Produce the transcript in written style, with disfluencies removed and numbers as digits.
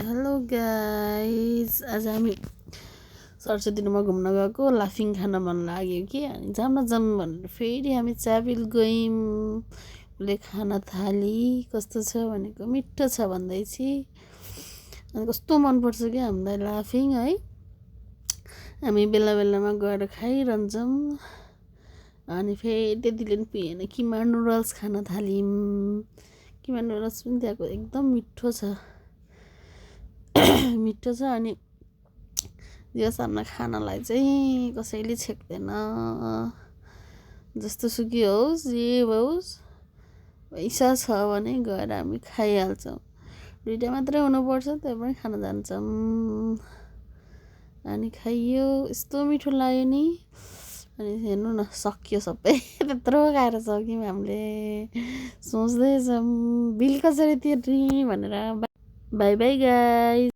Hello guys, आज हामी सरस्वतीमा घुम्न गएको। लाफिङ खान मन लाग्यो कि अनि जाम न जाम भनेर फेरि हामी च्याबिल गयौँ। उसले खान थाली कस्तो छ भनेको मिठो छ भन्दैछ। अनि कस्तो मनपर्छ कि हामीलाई लाफिङ है। हामी बेला बेलामा गएर खाइरहन्छौँ। अनि फेरि त्यतिले पनि पुगेन, किमा नुडल्स खान थाल्यौँ। किमा नुडल्स पनि त्यहाँको एकदम मिठो छ मिठो छ। अनि यो सामना खानलाई चाहिँ कसैले छेक्दैन। जस्तो सुकै होस् जे होस्, पैसा छ भने गएर हामी खाइहाल्छौँ। दुइटा मात्रै हुनुपर्छ, त्यो पनि खान जान्छौँ। अनि खाइयो, यस्तो मिठो लाग्यो नि। अनि हेर्नु न, सकियो सबै। त्यत्रो खाएर सक्यौँ हामीले। सोच्दैछौँ बिल कसरी तिर्ने भनेर। By by guys.